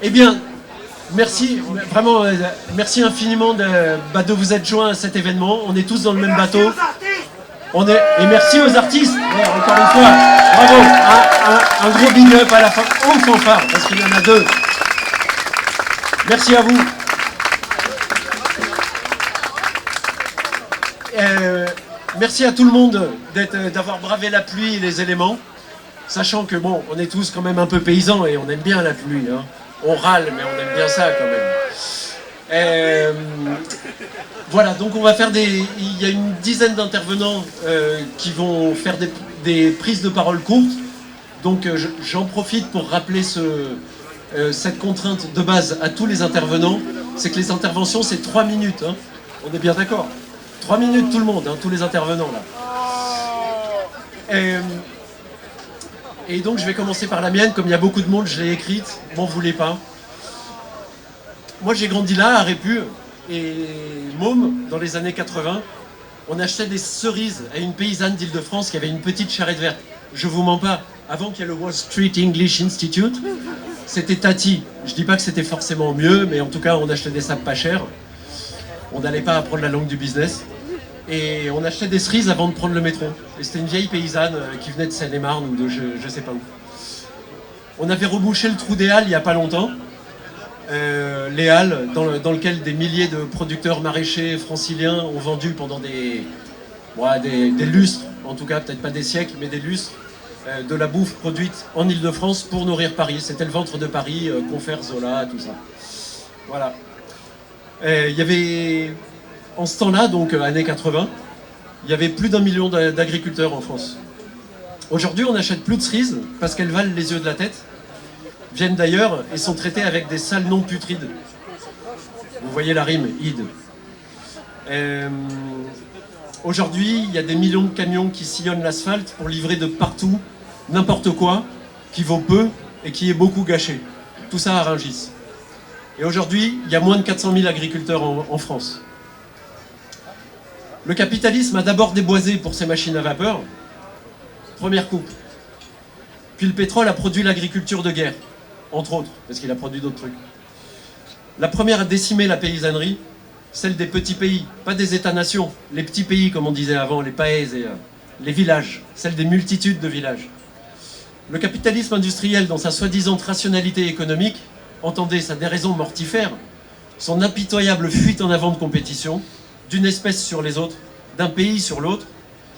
Eh bien, merci, vraiment, merci infiniment de vous être joints à cet événement. On est tous dans le même bateau. Et merci aux artistes, ouais, encore une fois. Bravo, un gros big up à la fin, aux fanfares, parce qu'il y en a deux. Merci à vous. Merci à tout le monde d'avoir bravé la pluie et les éléments, sachant que bon, on est tous quand même un peu paysans et on aime bien la pluie, hein. On râle, mais on aime bien ça quand même. Voilà, donc on va faire il y a une dizaine d'intervenants qui vont faire des prises de parole courtes. Donc j'en profite pour rappeler cette contrainte de base à tous les intervenants, c'est que les interventions c'est 3 minutes, hein. On est bien d'accord? 3 minutes tout le monde, hein, tous les intervenants là. Et donc je vais commencer par la mienne, comme il y a beaucoup de monde, je l'ai écrite, m'en voulez pas. Moi j'ai grandi là, à Répu, et môme, dans les années 80, on achetait des cerises à une paysanne d'Île-de-France qui avait une petite charrette verte. Je vous mens pas, avant qu'il y ait le Wall Street English Institute, c'était Tati. Je dis pas que c'était forcément mieux, mais en tout cas on achetait des sapes pas chers. On n'allait pas apprendre la langue du business. Et on achetait des cerises avant de prendre le métro. Et c'était une vieille paysanne qui venait de Seine-et-Marne ou de je sais pas où. On avait rebouché le trou des Halles il n'y a pas longtemps. Les Halles dans lequel des milliers de producteurs maraîchers franciliens ont vendu pendant des lustres, en tout cas peut-être pas des siècles, mais des lustres, de la bouffe produite en Ile-de-France pour nourrir Paris. C'était le ventre de Paris, Confer, Zola, tout ça. Voilà. Il y avait, en ce temps-là, donc années 80, il y avait plus d'1 million d'agriculteurs en France. Aujourd'hui, on n'achète plus de cerises parce qu'elles valent les yeux de la tête, viennent d'ailleurs et sont traitées avec des sales noms putrides. Vous voyez la rime, id. Aujourd'hui, il y a des millions de camions qui sillonnent l'asphalte pour livrer de partout n'importe quoi qui vaut peu et qui est beaucoup gâché. Tout ça à Rungis. Et aujourd'hui, il y a moins de 400 000 agriculteurs en France. Le capitalisme a d'abord déboisé pour ses machines à vapeur. Première coupe. Puis le pétrole a produit l'agriculture de guerre, entre autres, parce qu'il a produit d'autres trucs. La première a décimé la paysannerie, celle des petits pays, pas des États-nations, les petits pays comme on disait avant, les paèses et les villages, celle des multitudes de villages. Le capitalisme industriel, dans sa soi-disant rationalité économique, entendez sa déraison mortifère, son impitoyable fuite en avant de compétition, d'une espèce sur les autres, d'un pays sur l'autre,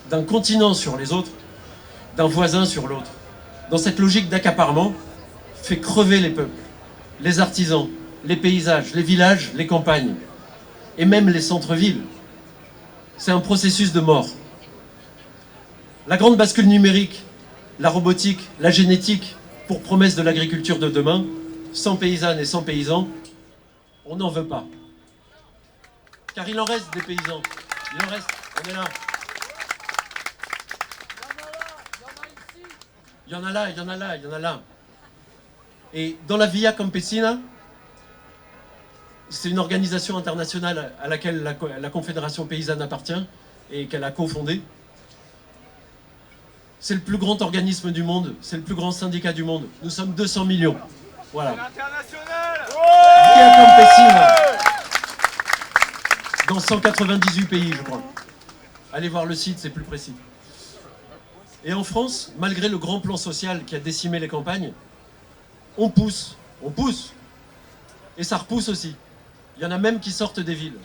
d'un continent sur les autres, d'un voisin sur l'autre. Dans cette logique d'accaparement, fait crever les peuples, les artisans, les paysages, les villages, les campagnes, et même les centres-villes. C'est un processus de mort. La grande bascule numérique, la robotique, la génétique, pour promesse de l'agriculture de demain, sans paysannes et sans paysans, on n'en veut pas. Car il en reste des paysans. Il en reste, on est là. Il y en a là, il y en a là, il y en a là. Et dans la Via Campesina, c'est une organisation internationale à laquelle la Confédération paysanne appartient et qu'elle a cofondée. C'est le plus grand organisme du monde, c'est le plus grand syndicat du monde. Nous sommes 200 millions. Voilà. Via Campesina. Dans 198 pays, je crois. Allez voir le site, c'est plus précis. Et en France, malgré le grand plan social qui a décimé les campagnes, on pousse. Et ça repousse aussi. Il y en a même qui sortent des villes.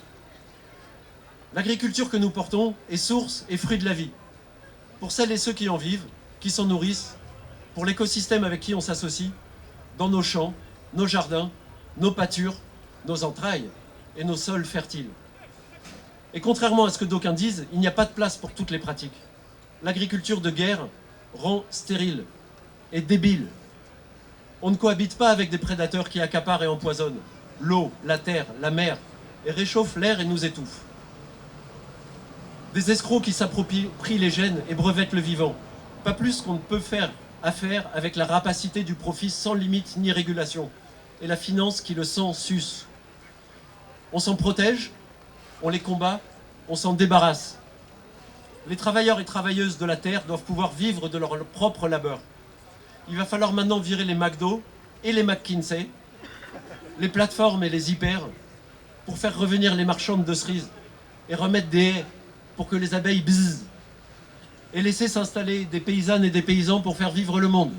L'agriculture que nous portons est source et fruit de la vie. Pour celles et ceux qui en vivent, qui s'en nourrissent, pour l'écosystème avec qui on s'associe, dans nos champs, nos jardins, nos pâtures, nos entrailles et nos sols fertiles. Et contrairement à ce que d'aucuns disent, il n'y a pas de place pour toutes les pratiques. L'agriculture de guerre rend stérile et débile. On ne cohabite pas avec des prédateurs qui accaparent et empoisonnent l'eau, la terre, la mer, et réchauffent l'air et nous étouffent. Des escrocs qui s'approprient les gènes et brevettent le vivant. Pas plus qu'on ne peut faire affaire avec la rapacité du profit sans limite ni régulation, et la finance qui le sang suce. On s'en protège, on les combat, on s'en débarrasse. Les travailleurs et travailleuses de la terre doivent pouvoir vivre de leur propre labeur. Il va falloir maintenant virer les McDo et les McKinsey, les plateformes et les hyper pour faire revenir les marchandes de cerises et remettre des haies pour que les abeilles bzzz et laisser s'installer des paysannes et des paysans pour faire vivre le monde.